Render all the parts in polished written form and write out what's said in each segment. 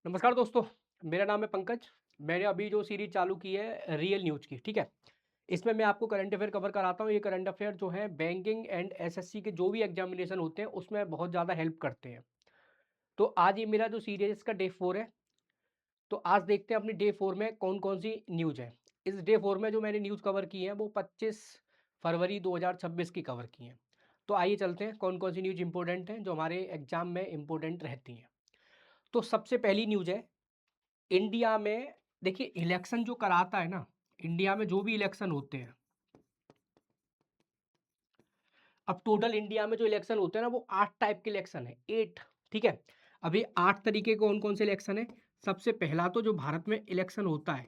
नमस्कार दोस्तों, मेरा नाम है पंकज। मैंने अभी जो सीरीज़ चालू की है रियल न्यूज़ की, ठीक है? इसमें मैं आपको करंट अफ़ेयर कवर कराता हूँ। ये करंट अफ़ेयर जो है बैंकिंग एंड एसएससी के जो भी एग्ज़ामिनेशन होते हैं, उसमें बहुत ज़्यादा हेल्प करते हैं। तो आज ये मेरा जो सीरीज़ है इसका डे 4 है। तो आज देखते हैं अपनी डे 4 में कौन-कौन सी न्यूज़ है। इस डे 4 में जो मैंने न्यूज़ कवर की है वो 25 फरवरी 2026 की कवर की हैं। तो आइए चलते हैं कौन-कौन सी न्यूज़ इम्पोर्टेंट हैं, जो हमारे एग्ज़ाम में इम्पोर्टेंट रहती हैं। तो सबसे पहली न्यूज़ है इंडिया में। देखिए इलेक्शन जो कराता है ना, इंडिया में जो भी इलेक्शन होते हैं, अब टोटल इंडिया में जो इलेक्शन होते हैं ना वो 8 टाइप के इलेक्शन है, 8। ठीक है। अभी 8 तरीके कौन कौन से इलेक्शन है। सबसे पहला तो जो भारत में इलेक्शन होता है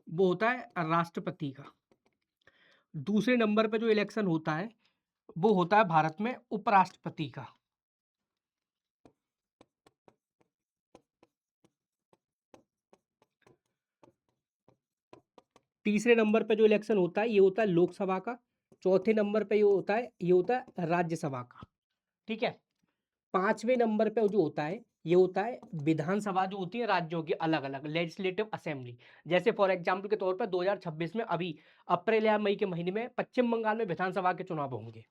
वो होता है राष्ट्रपति का। दूसरे नंबर पे जो इलेक्शन होता है वो होता है भारत में उपराष्ट्रपति का। तीसरे नंबर पे जो इलेक्शन होता है ये होता है लोकसभा का। चौथे नंबर पे ये होता है राज्यसभा का। ठीक है। 5वें नंबर पे जो होता है, ये होता है विधानसभा जो होती है राज्यों की अलग-अलग लेजिस्लेटिव असेंबली। जैसे फॉर एग्ज़ाम्पल के तौर पर 2026 में अभी अप्रैल या मई के महीने में पश्चिम बंगाल में विधानसभा के चुनाव होंगे।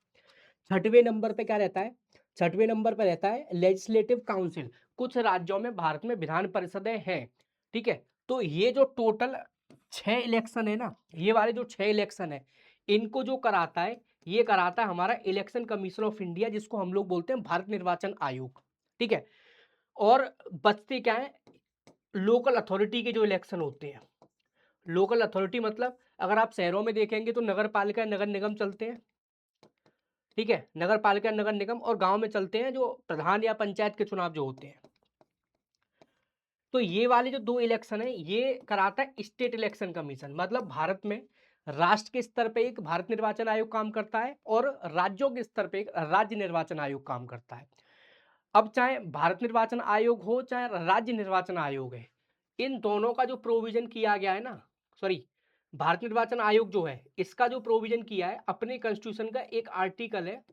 6वें नंबर पे क्या रहता है? 6वें नंबर पे रहता है लेजिस्लेटिव काउंसिल। कुछ राज्यों में भारत में विधान परिषदें हैं, ठीक है? तो ये जो टोटल 6 इलेक्शन है ना, ये वाले जो 6 इलेक्शन है, इनको जो कराता है, ये कराता है हमारा इलेक्शन कमीशन ऑफ इंडिया, जिसको हम लोग बोलते हैं भारत निर्वाचन आयोग, ठीक है? और बचते क्या है, लोकल अथॉरिटी के जो इलेक्शन होते हैं। लोकल अथॉरिटी मतलब अगर आप शहरों में देखेंगे तो नगर पालिका, नगर निगम चलते हैं। ठीक है, नगर पालिका, नगर निगम, और गांव में चलते हैं जो प्रधान या पंचायत के चुनाव जो होते हैं। तो ये वाले जो दो इलेक्शन है ये कराता है स्टेट इलेक्शन कमीशन। मतलब भारत में राष्ट्र के स्तर पे एक भारत निर्वाचन आयोग काम करता है और राज्यों के स्तर पे एक राज्य निर्वाचन आयोग काम करता है। अब चाहे भारत निर्वाचन आयोग हो चाहे राज्य निर्वाचन आयोग है, इन दोनों का जो प्रोविजन किया गया है ना, सॉरी, भारत निर्वाचन आयोग जो है इसका जो प्रोविजन किया है अपने कॉन्स्टिट्यूशन का एक आर्टिकल है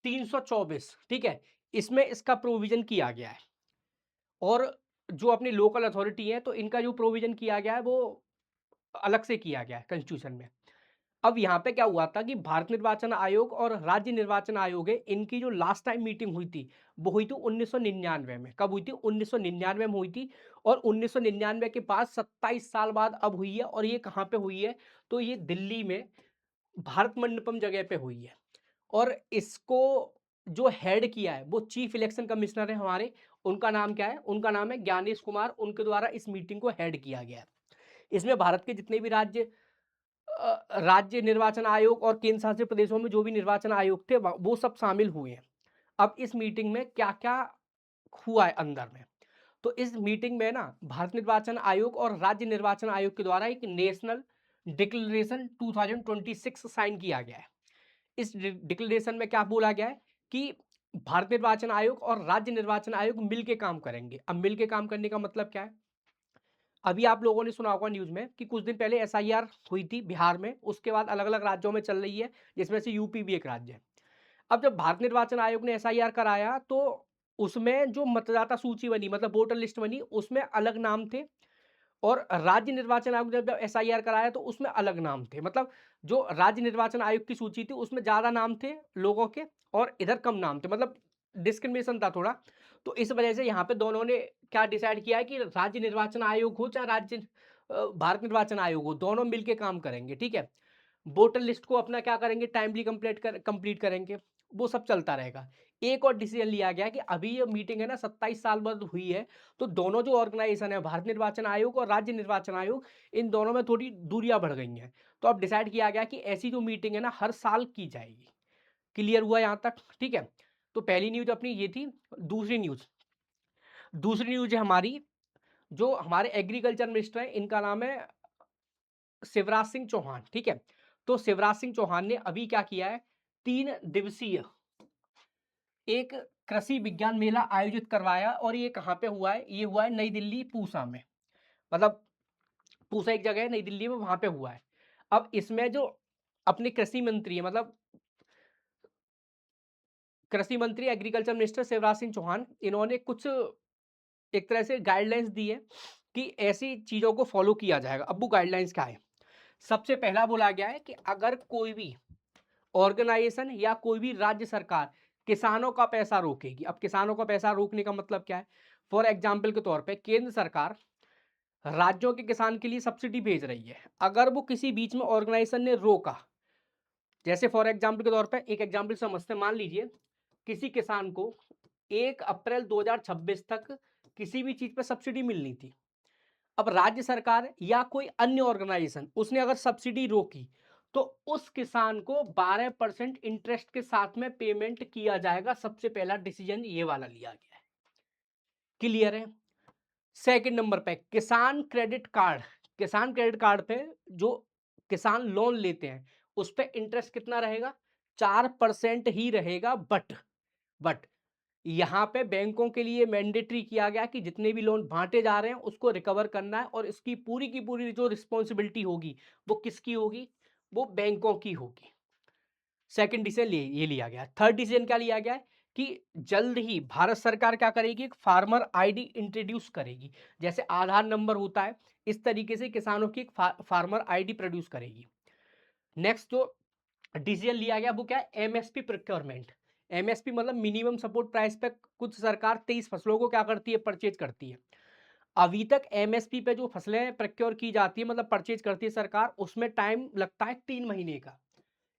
324, ठीक है? इसमें इसका प्रोविज़न किया गया है। और जो अपनी लोकल अथॉरिटी है तो इनका जो प्रोविज़न किया गया है वो अलग से किया गया है कॉन्स्टिट्यूशन में। अब यहाँ पे क्या हुआ था कि भारत निर्वाचन आयोग और राज्य निर्वाचन आयोग है, इनकी जो लास्ट टाइम मीटिंग हुई थी, वो हुई थी 1999 में। कब हुई थी? 1999 में हुई थी। और 1999 के बाद 27 साल बाद अब हुई है, और ये कहाँ पे हुई है? तो ये दिल्ली में भारत मंडपम जगह पे हुई है। और इसको जो हेड किया है वो चीफ इलेक्शन कमिश्नर है हमारे। उनका नाम क्या है? उनका नाम है ज्ञानेश कुमार। उनके द्वारा इस मीटिंग को हेड किया गया है। इसमें भारत के जितने भी राज्य निर्वाचन आयोग और केंद्र शासित प्रदेशों में जो भी निर्वाचन आयोग थे वो सब शामिल हुए हैं। अब इस मीटिंग में क्या-क्या हुआ है अंदर में? तो इस मीटिंग में ना भारत निर्वाचन आयोग और राज्य निर्वाचन आयोग के द्वारा एक नेशनल डिक्लेरेशन 2026 साइन किया गया है। इस डिक्लेरेशन में क्या बोला गया है कि भारत निर्वाचन आयोग और राज्य निर्वाचन आयोग मिलके काम करेंगे। अब मिलके काम करने का मतलब क्या है? अभी आप लोगों ने सुना होगा न्यूज़ में कि कुछ दिन पहले एसआईआर हुई थी बिहार में, उसके बाद अलग-अलग राज्यों में चल रही है, जिसमें से यूपी भी एक राज्य है। अब जब भारत निर्वाचन आयोग ने एसआईआर कराया तो उसमें जो मतदाता सूची बनी, मतलब वोटर लिस्ट बनी, उसमें अलग नाम थे। और राज्य निर्वाचन आयोग ने जब एसआईआर कराया तो उसमें अलग नाम थे। मतलब जो राज्य निर्वाचन आयोग की सूची थी उसमें ज़्यादा नाम थे लोगों के, और इधर कम नाम थे, मतलब डिस्क्रिमिनेशन था थोड़ा। तो इस वजह से यहाँ पे दोनों ने क्या डिसाइड किया है कि राज्य निर्वाचन आयोग हो चाहे भारत निर्वाचन आयोग हो, दोनों मिलके काम करेंगे, ठीक है? वोटर लिस्ट को अपना क्या करेंगे, टाइमली कंप्लीट करेंगे, वो सब चलता रहेगा। एक और डिसीजन लिया गया कि अभी ये मीटिंग है ना 27 साल बाद हुई है, तो दोनों जो ऑर्गेनाइजेशन है भारत निर्वाचन आयोग और राज्य निर्वाचन आयोग, इन दोनों में थोड़ी दूरियां बढ़ गई हैं। तो अब डिसाइड किया गया कि ऐसी जो मीटिंग है ना हर साल की जाएगी। क्लियर हुआ यहाँ तक? ठीक है। तो पहली न्यूज अपनी ये थी। दूसरी न्यूज दूसरी न्यूज है हमारी, जो हमारे एग्रीकल्चर मिनिस्टर है, इनका नाम है शिवराज सिंह चौहान, ठीक है? तो शिवराज सिंह चौहान ने अभी क्या किया है, 3 दिवसीय एक कृषि विज्ञान मेला आयोजित करवाया। और ये कहाँ पे हुआ है? ये हुआ है नई दिल्ली पूसा में। मतलब पूसा एक जगह है नई दिल्ली में, वहां पे हुआ है। अब इसमें जो अपने कृषि मंत्री है, मतलब कृषि मंत्री एग्रीकल्चर मिनिस्टर शिवराज सिंह चौहान इन्होंने कुछ एक तरह से गाइडलाइंस दी है कि ऐसी चीज़ों को फॉलो किया जाएगा। अब वो गाइडलाइंस क्या है? सबसे पहला बोला गया है कि अगर कोई भी ऑर्गेनाइजेशन या कोई भी राज्य सरकार किसानों का पैसा रोकेगी, अब किसानों का पैसा रोकने का मतलब क्या है? फॉर एग्जाम्पल के तौर पे केंद्र सरकार राज्यों के किसान के लिए सब्सिडी भेज रही है। अगर वो किसी बीच में ऑर्गेनाइजेशन ने रोका, जैसे फॉर एग्जाम्पल के तौर पे एक एग्जाम्पल समझते हैं, मान लीजिए किसी किसान को 1 अप्रैल 2026 तक किसी भी चीज़ पे सब्सिडी मिलनी थी। अब राज्य सरकार या कोई अन्य ऑर्गेनाइजेशन उसने अगर सब्सिडी रोकी, तो उस किसान को 12% इंटरेस्ट के साथ में पेमेंट किया जाएगा। सबसे पहला डिसीजन ये वाला लिया गया है। क्लियर है? सेकंड नंबर पे किसान क्रेडिट कार्ड पे जो किसान लोन लेते हैं, उस पे इंटरेस्ट कितना रहेगा? 4% ही रहेगा। बट यहाँ पे बैंकों के लिए मैंडेटरी किया गया कि जितने भी लोन बांटे जा रहे हैं उसको रिकवर करना है, और इसकी पूरी की पूरी जो रिस्पॉन्सिबिलिटी होगी वो किसकी होगी? वो बैंकों की होगी। सेकंड डिसीजन ये लिया गया। थर्ड डिसीजन क्या लिया गया है कि जल्द ही भारत सरकार क्या करेगी? एक फार्मर आईडी इंट्रोड्यूस करेगी। जैसे आधार नंबर होता है, इस तरीके से किसानों की एक फार्मर आईडी प्रोड्यूस करेगी। नेक्स्ट जो डिसीजन लिया गया वो क्या है? MSP procurement. एमएसपी मतलब मिनिमम सपोर्ट प्राइस पे कुछ सरकार 23 फसलों को क्या करती है? परचेज करती है। अभी तक एमएसपी पे जो फसलें प्रोक्योर की जाती है, मतलब परचेज करती है सरकार, उसमें टाइम लगता है 3 महीने का।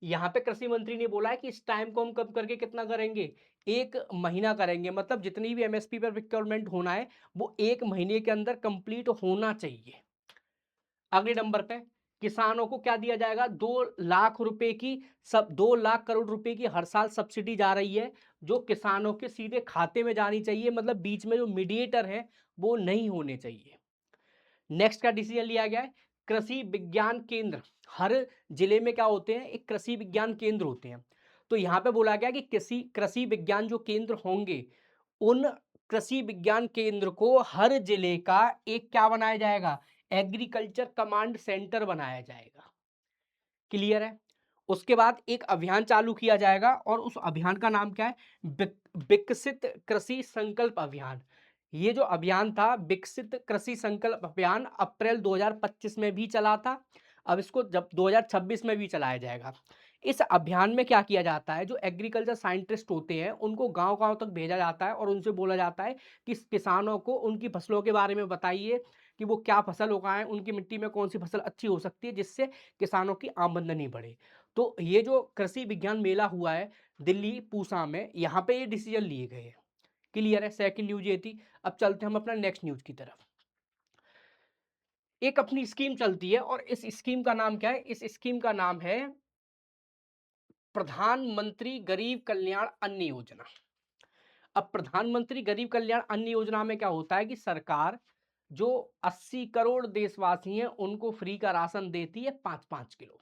यहाँ पे कृषि मंत्री ने बोला है कि इस टाइम को हम कम करके कितना करेंगे? 1 महीना करेंगे। मतलब जितनी भी एमएसपी पर प्रोक्योरमेंट होना है वो 1 महीने के अंदर कंप्लीट होना चाहिए। अगले नंबर पे किसानों को क्या दिया जाएगा? 2 लाख रुपए की, सब 2 लाख करोड़ रुपए की हर साल सब्सिडी जा रही है, जो किसानों के सीधे खाते में जानी चाहिए। मतलब बीच में जो मीडिएटर है वो नहीं होने चाहिए। नेक्स्ट का डिसीजन लिया गया है कृषि विज्ञान केंद्र। हर जिले में क्या होते हैं? एक कृषि विज्ञान केंद्र होते हैं। तो यहाँ पे बोला गया कि कृषि कृषि विज्ञान जो केंद्र होंगे, उन कृषि विज्ञान केंद्र को हर जिले का एक क्या बनाया जाएगा? एग्रीकल्चर कमांड सेंटर बनाया जाएगा। क्लियर है? उसके बाद एक अभियान चालू किया जाएगा, और उस अभियान का नाम क्या है? विकसित कृषि संकल्प अभियान। ये जो अभियान था विकसित कृषि संकल्प अभियान, अप्रैल 2025 में भी चला था। अब इसको जब 2026 में भी चलाया जाएगा। इस अभियान में क्या किया जाता है? जो एग्रीकल्चर साइंटिस्ट होते हैं उनको गांव-गांव तक भेजा जाता है, और उनसे बोला जाता है कि किसानों को उनकी फसलों के बारे में बताइए कि वो क्या फसल उगाएं, उनकी मिट्टी में कौन सी फसल अच्छी हो सकती है, जिससे किसानों की आमदनी बढ़े। तो ये जो कृषि विज्ञान मेला हुआ है दिल्ली पूसा में, यहाँ पे ये डिसीजन लिए गए हैं। क्लियर है? सेकंड न्यूज ये थी। अब चलते हैं हम अपना नेक्स्ट न्यूज की तरफ। एक अपनी स्कीम चलती है, और इस स्कीम का नाम क्या है? इस स्कीम का नाम है प्रधानमंत्री गरीब कल्याण अन्न योजना। अब प्रधानमंत्री गरीब कल्याण अन्न योजना में क्या होता है कि सरकार जो 80 करोड़ देशवासी हैं उनको फ्री का राशन देती है 5-5 किलो।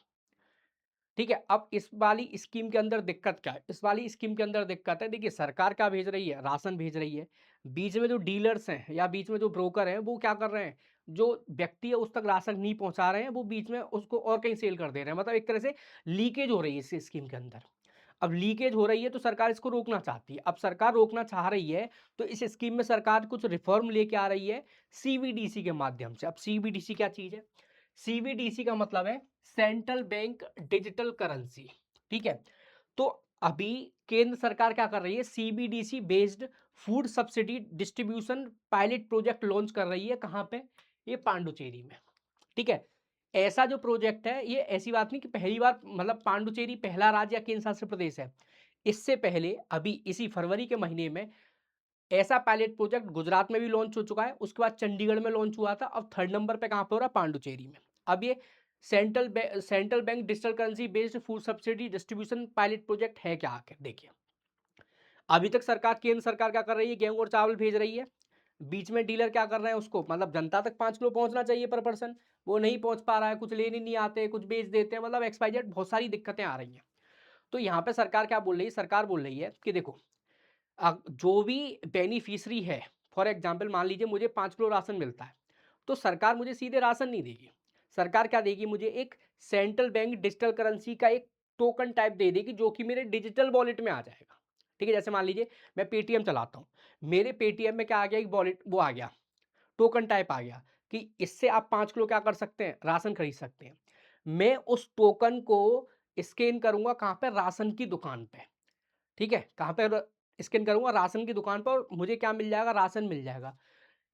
ठीक है? अब इस वाली स्कीम के अंदर दिक्कत क्या है? इस वाली स्कीम के अंदर दिक्कत है, देखिए सरकार क्या भेज रही है? राशन भेज रही है। बीच में जो डीलर्स हैं या बीच में जो ब्रोकर हैं वो क्या कर रहे हैं? जो व्यक्ति है उस तक राशन नहीं पहुँचा रहे हैं, वो बीच में उसको और कहीं सेल कर दे रहे हैं। मतलब एक तरह से लीकेज हो रही है इस स्कीम के अंदर। अब लीकेज हो रही है तो सरकार इसको रोकना चाहती है। अब सरकार रोकना चाह रही है तो इस स्कीम में सरकार कुछ रिफॉर्म लेके आ रही है सीबीडीसी के माध्यम से। अब सीबीडीसी क्या चीज़ है? सीबीडीसी का मतलब है सेंट्रल बैंक डिजिटल करेंसी। ठीक है? तो अभी केंद्र सरकार क्या कर रही है? CBDC based food subsidy distribution pilot project launch कर रही है। कहाँ पे? ये पांडुचेरी में। ठीक है? ऐसा जो प्रोजेक्ट है ये ऐसी बात नहीं कि पहली बार, मतलब पांडुचेरी पहला राज्य या केंद्र शासित प्रदेश है। इससे पहले अभी इसी फरवरी के महीने में ऐसा पायलट प्रोजेक्ट गुजरात में भी लॉन्च हो चुका है, उसके बाद चंडीगढ़ में लॉन्च हुआ था, अब थर्ड नंबर पे कहाँ पे हो रहा है? पांडुचेरी में। अब ये central bank digital currency based food subsidy distribution pilot project है क्या? आखिर देखिए, अभी तक सरकार केंद्र सरकार क्या कर रही है? गेहूं और चावल भेज रही है। बीच में डीलर क्या कर रहे हैं? उसको मतलब जनता तक 5 किलो पहुंचना चाहिए पर पर्सन, वो नहीं पहुंच पा रहा है। कुछ लेने नहीं आते, कुछ बेच देते हैं, मतलब एक्सवाइजेड बहुत सारी दिक्कतें आ रही हैं। तो यहाँ पे सरकार क्या बोल रही है? सरकार बोल रही है कि देखो, जो भी बेनिफिशियरी है, फॉर एग्जाम्पल मान लीजिए मुझे 5 किलो राशन मिलता है, तो सरकार मुझे सीधे राशन नहीं देगी। सरकार क्या देगी? मुझे एक सेंट्रल बैंक डिजिटल करेंसी का एक टोकन टाइप दे देगी, जो कि मेरे डिजिटल वॉलेट में आ जाएगा। ठीक है, जैसे मान लीजिए मैं पेटीएम चलाता हूँ, मेरे पेटीएम में क्या आ गया, एक वॉलेट वो आ गया, टोकन टाइप आ गया कि इससे आप 5 किलो क्या कर सकते हैं, राशन खरीद सकते हैं। मैं उस टोकन को स्कैन करूँगा कहाँ पे, राशन की दुकान पे, ठीक है? कहाँ पे स्कैन करूँगा, राशन की दुकान पर, और मुझे क्या मिल जाएगा, राशन मिल जाएगा।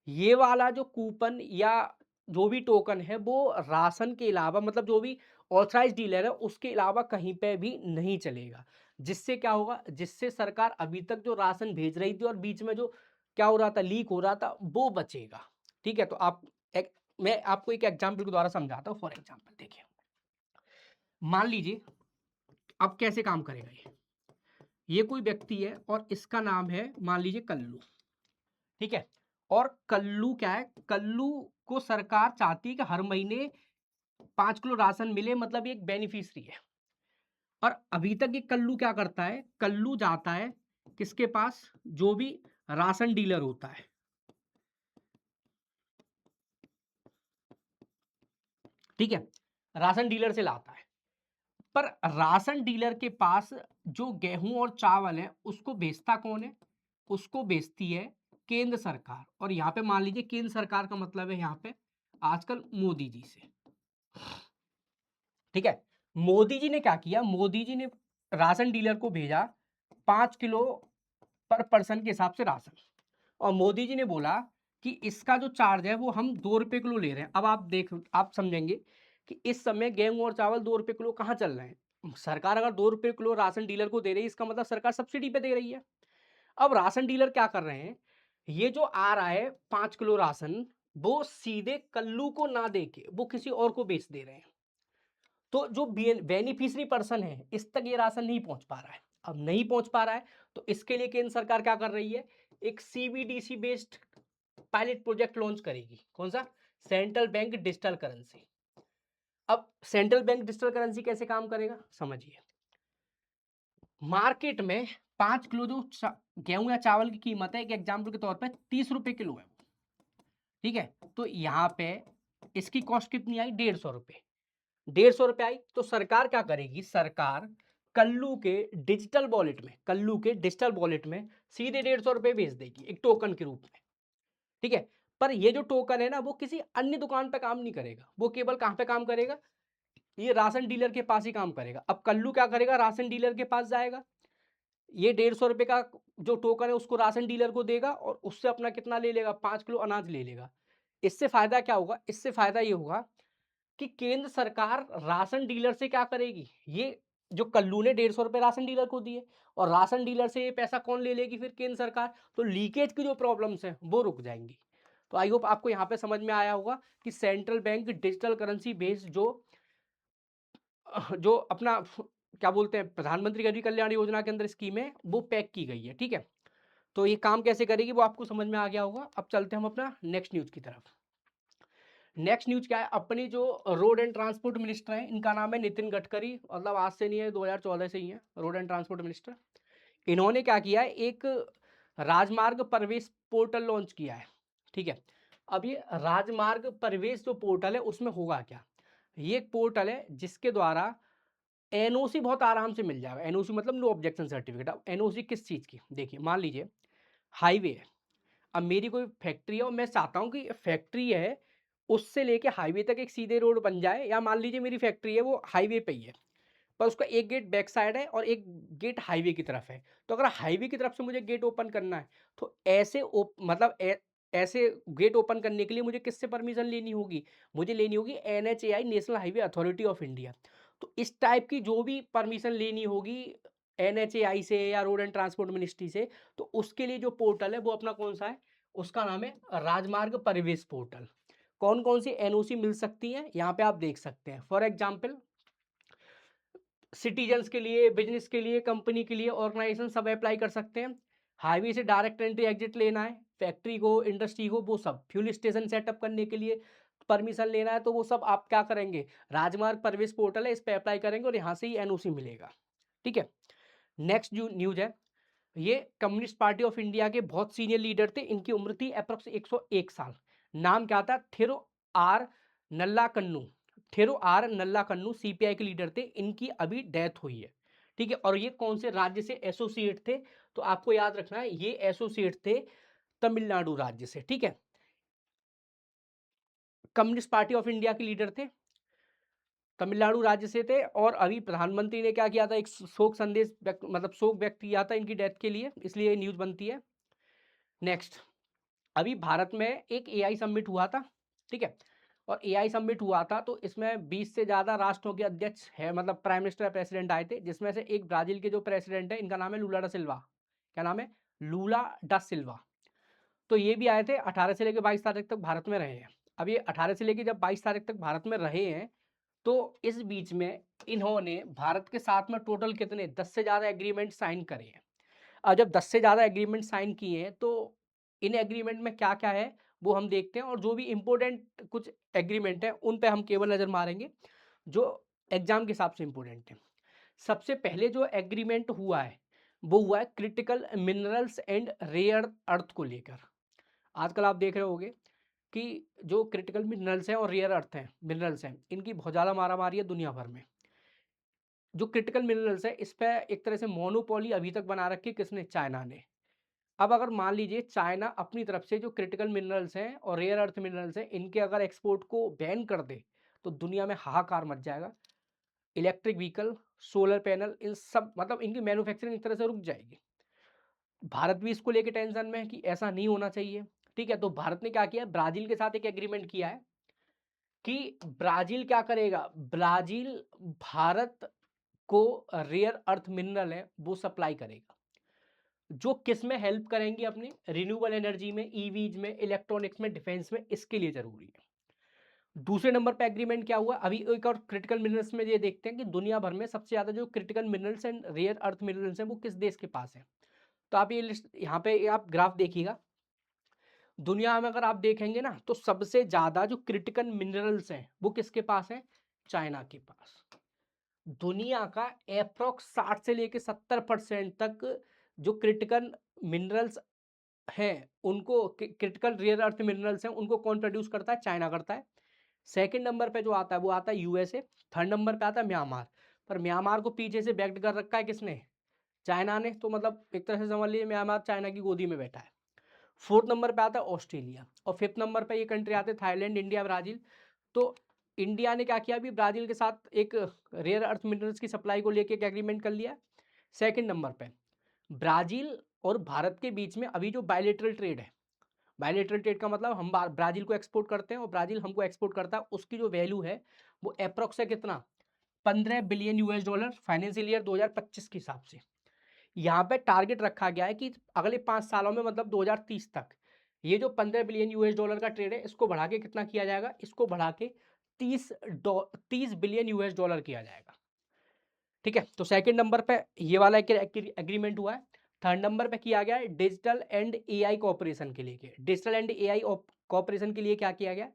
ये वाला जो कूपन या जो भी टोकन है वो राशन के अलावा, मतलब जो भी ऑथराइज्ड डीलर है उसके अलावा कहीं पे भी नहीं चलेगा। जिससे क्या होगा, जिससे सरकार अभी तक जो राशन भेज रही थी और बीच में जो क्या हो रहा था, लीक हो रहा था, वो बचेगा। ठीक है, तो आप एक, मैं आपको एक एग्जाम्पल के द्वारा समझाता हूँ। फॉर एग्जाम्पल देखिए, मान लीजिए अब कैसे काम करेगा ये कोई व्यक्ति है और इसका नाम है मान लीजिए कल्लू, ठीक है? और कल्लू क्या है, कल्लू को सरकार चाहती है कि हर महीने 5 किलो राशन मिले, मतलब ये एक बेनिफिशियरी है। और अभी तक ये कल्लू क्या करता है, कल्लू जाता है किसके पास, जो भी राशन डीलर होता है, ठीक है? राशन डीलर से लाता है। पर राशन डीलर के पास जो गेहूं और चावल है उसको बेचता कौन है, उसको बेचती है केंद्र सरकार। और यहाँ पे मान लीजिए केंद्र सरकार का मतलब है यहाँ पे आजकल मोदी जी से, ठीक है? मोदी जी ने क्या किया, मोदी जी ने राशन डीलर को भेजा 5 किलो पर पर्सन के हिसाब से राशन, और मोदी जी ने बोला कि इसका जो चार्ज है वो हम 2 रुपए किलो ले रहे हैं। अब आप समझेंगे कि इस समय गेहूं और चावल 2 रुपए किलो कहाँ चल रहे हैं। सरकार अगर 2 रुपए किलो राशन डीलर को दे रही है, इसका मतलब सरकार सब्सिडी पे दे रही है। अब राशन डीलर क्या कर रहे हैं, ये जो आ रहा है 5 किलो राशन, वो सीधे कल्लू को ना दे के वो किसी और को बेच दे रहे हैं। तो जो बेनिफिशियरी पर्सन है इस तक ये राशन नहीं पहुंच पा रहा है। अब नहीं पहुंच पा रहा है तो इसके लिए केंद्र सरकार क्या कर रही है, एक CBDC based pilot project launch करेगी। कौन सा, सेंट्रल बैंक डिजिटल करेंसी। अब सेंट्रल बैंक डिजिटल करेंसी कैसे काम करेगा समझिए, मार्केट में 5 किलो जो गेहूं या चावल की कीमत है, एक एग्जाम्पल के तौर पर 30 रुपए किलो है, ठीक है? तो यहाँ पे इसकी कॉस्ट कितनी आई, 150 रुपए, 150 रुपए आई। तो सरकार क्या करेगी, सरकार कल्लू के डिजिटल वॉलेट में, कल्लू के डिजिटल वॉलेट में सीधे 150 रुपए भेज देगी एक टोकन के रूप में, ठीक है? पर ये जो टोकन है ना वो किसी अन्य दुकान पे काम नहीं करेगा, वो केवल कहां पे काम करेगा, ये राशन डीलर के पास ही काम करेगा। अब कल्लू क्या करेगा, राशन डीलर के पास जाएगा, ये 150 रुपए का जो टोकन है उसको राशन डीलर को देगा और उससे अपना कितना ले लेगा, 5 किलो अनाज ले लेगा। इससे फायदा क्या होगा, इससे फायदा ये होगा कि केंद्र सरकार राशन डीलर से क्या करेगी, ये जो कल्लू ने 150 रुपए राशन डीलर को दिए और राशन डीलर से ये पैसा कौन ले लेगी, फिर केंद्र सरकार। तो लीकेज की जो प्रॉब्लम्स हैं वो रुक जाएंगी। तो आई होप आपको यहाँ पे समझ में आया होगा कि central bank digital currency based जो अपना क्या बोलते हैं, प्रधानमंत्री गरीब कल्याण योजना के अंदर स्कीम है वो पैक की गई है, ठीक है? तो ये काम कैसे करेगी वो आपको समझ में आ गया होगा। अब चलते हैं हम अपना नेक्स्ट न्यूज की तरफ। नेक्स्ट न्यूज क्या है, अपनी जो रोड एंड ट्रांसपोर्ट मिनिस्टर हैं इनका नाम है नितिन गडकरी, मतलब आज से नहीं है, 2014 से ही है रोड एंड ट्रांसपोर्ट मिनिस्टर। इन्होंने क्या किया है, एक राजमार्ग प्रवेश पोर्टल लॉन्च किया है, ठीक है? अब ये राजमार्ग प्रवेश जो पोर्टल है उसमें होगा क्या, ये एक पोर्टल है जिसके द्वारा एनओसी बहुत आराम से मिल जाएगा। एनओसी मतलब नो ऑब्जेक्शन सर्टिफिकेट। अब एनओसी किस चीज़ की, देखिए मान लीजिए हाईवे है, अब मेरी कोई फैक्ट्री है और मैं चाहता हूँ कि फैक्ट्री है उससे लेके हाईवे तक एक सीधे रोड बन जाए, या मान लीजिए मेरी फैक्ट्री है वो हाईवे पे ही है पर उसका एक गेट बैक साइड है और एक गेट हाईवे की तरफ है। तो अगर हाईवे की तरफ से मुझे गेट ओपन करना है तो ऐसे गेट ओपन करने के लिए मुझे किससे परमिशन लेनी होगी, मुझे लेनी होगी NHAI, national highway authority of India. तो इस टाइप की जो भी परमिशन लेनी होगी एनएचएआई से या रोड एंड ट्रांसपोर्ट मिनिस्ट्री से, तो उसके लिए जो पोर्टल है वो अपना कौन सा है, उसका नाम है राजमार्ग परिवेश पोर्टल। कौन कौन सी एनओसी मिल सकती है यहाँ पे आप देख सकते हैं। फॉर एग्जाम्पल सिटीजन्स के लिए, बिजनेस के लिए, कंपनी के लिए, ऑर्गेनाइजेशन सब अप्लाई कर सकते हैं। हाईवे से डायरेक्ट एंट्री एग्जिट लेना है, फैक्ट्री को, इंडस्ट्री को, वो सब फ्यूल स्टेशन सेटअप करने के लिए परमिशन लेना है, तो वो सब आप क्या करेंगे, राजमार्ग प्रवेश पोर्टल है इस पर अप्लाई करेंगे और यहाँ से ही एनओसी मिलेगा, ठीक है? नेक्स्ट जो न्यूज है, ये कम्युनिस्ट पार्टी ऑफ इंडिया के बहुत सीनियर लीडर थे, इनकी उम्र थी अप्रोक्स 101 साल। नाम क्या था, थिरो are Nalla Kannu, थिरो are Nalla Kannu CPI के लीडर थे, इनकी अभी डेथ हुई है, ठीक है? और ये कौन से राज्य से एसोसिएट थे, तो आपको याद रखना है ये एसोसिएट थे तमिलनाडु राज्य से, ठीक है। कम्युनिस्ट पार्टी ऑफ इंडिया के लीडर थे, तमिलनाडु राज्य से थे, और अभी प्रधानमंत्री ने क्या किया था, एक शोक संदेश मतलब शोक व्यक्त किया था इनकी डेथ के लिए, इसलिए न्यूज बनती है। नेक्स्ट, अभी भारत में एक एआई समिट हुआ था, ठीक है, और एआई समिट हुआ था तो इसमें 20 से ज़्यादा राष्ट्रों के अध्यक्ष है, मतलब प्राइम मिनिस्टर प्रेसिडेंट आए थे, जिसमें से एक ब्राजील के जो प्रेसिडेंट है, इनका नाम है लूला डा सिल्वा। क्या नाम है? लूला डा सिल्वा। तो ये भी आए थे, 18 से लेकर 22 तारीख तक भारत में रहे हैं। अब ये 18 से लेकर जब 22 तारीख तक भारत में रहे हैं, तो इस बीच में इन्होंने भारत के साथ में टोटल कितने 10 से ज़्यादा एग्रीमेंट साइन करे हैं। और जब 10 से ज़्यादा एग्रीमेंट साइन किए हैं, तो इन एग्रीमेंट में क्या-क्या है वो हम देखते हैं, और जो भी इम्पोर्टेंट कुछ एग्रीमेंट है उन पे हम केवल नज़र मारेंगे, जो एग्जाम के हिसाब से इम्पोर्टेंट है। सबसे पहले जो एग्रीमेंट हुआ है वो हुआ है critical minerals and rare earth को लेकर। आजकल आप देख रहे होंगे कि जो क्रिटिकल मिनरल्स हैं और रेयर अर्थ हैं, मिनरल्स हैं, इनकी बहुत ज़्यादा मारामारी है दुनिया भर में। जो क्रिटिकल मिनरल्स है इस पे एक तरह से मोनोपोली अभी तक बना रखी है, किसने? चाइना ने। अब अगर मान लीजिए चाइना अपनी तरफ से जो क्रिटिकल मिनरल्स हैं और रेयर अर्थ मिनरल्स हैं, इनके अगर एक्सपोर्ट को बैन कर दे, तो दुनिया में हाहाकार मच जाएगा। इलेक्ट्रिक व्हीकल, सोलर पैनल, इन सब मतलब इनकी मैन्युफैक्चरिंग एक तरह से रुक जाएगी। भारत भी इसको लेके टेंशन में है कि ऐसा नहीं होना चाहिए, ठीक है। तो भारत ने क्या किया, ब्राज़ील के साथ एक एग्रीमेंट किया है कि ब्राज़ील क्या करेगा, ब्राज़ील भारत को रेयर अर्थ मिनरल है वो सप्लाई करेगा, जो किस में हेल्प करेंगी, अपनी रिन्यूएबल एनर्जी में, ईवीज में, इलेक्ट्रॉनिक्स में, डिफेंस में, इसके लिए जरूरी है। दूसरे नंबर पे एग्रीमेंट क्या हुआ, अभी एक और क्रिटिकल मिनरल्स में ये देखते हैं कि दुनिया भर में सबसे ज्यादा जो critical minerals and rare earth minerals हैं वो किस देश के पास है। तो आप ये लिस्ट यहाँ पे आप ग्राफ देखिएगा, दुनिया में अगर आप देखेंगे ना, तो सबसे ज्यादा जो क्रिटिकल मिनरल्स हैं वो किसके पास है? चाइना के पास। दुनिया का एप्रोक्स 60 से लेके 70% तक जो क्रिटिकल मिनरल्स हैं, उनको क्रिटिकल रेयर अर्थ मिनरल्स हैं, उनको कौन प्रोड्यूस करता है? चाइना करता है। सेकंड नंबर पे जो आता है वो आता है यूएसए। थर्ड नंबर पे आता है म्यांमार। पर म्यांमार को पीछे से बैक्ड कर रखा है किसने? चाइना ने। तो मतलब एक तरह से समझ लीजिए म्यांमार चाइना की गोदी में बैठा है। फोर्थ नंबर पे आता है ऑस्ट्रेलिया, और फिफ्थ नंबर पे ये कंट्री आते हैं थाईलैंड, इंडिया, ब्राजील। तो इंडिया ने क्या किया, अभी ब्राजील के साथ एक रेयर अर्थ मिनरल्स की सप्लाई को लेके एक एग्रीमेंट कर लिया। सेकंड नंबर पे ब्राजील और भारत के बीच में अभी जो बायलेटरल ट्रेड है, बायलेटरल ट्रेड का मतलब हम ब्राजील को एक्सपोर्ट करते हैं और ब्राजील हमको एक्सपोर्ट करता है, उसकी जो वैल्यू है वो अप्रोक्स है कितना? 15 billion US dollar financial year 2025 के हिसाब से। यहाँ पे टारगेट रखा गया है कि अगले 5 सालों में, मतलब 2030 तक, ये जो 15 बिलियन यूएस डॉलर का ट्रेड है इसको बढ़ा के कितना किया जाएगा? इसको बढ़ा के 30 बिलियन यूएस डॉलर किया जाएगा, ठीक है। तो सेकंड नंबर पे ये वाला एग्रीमेंट हुआ है। थर्ड नंबर पे किया गया है डिजिटल एंड एआई कॉपरेशन के लिए। डिजिटल एंड एआई कॉपरेशन के लिए क्या किया गया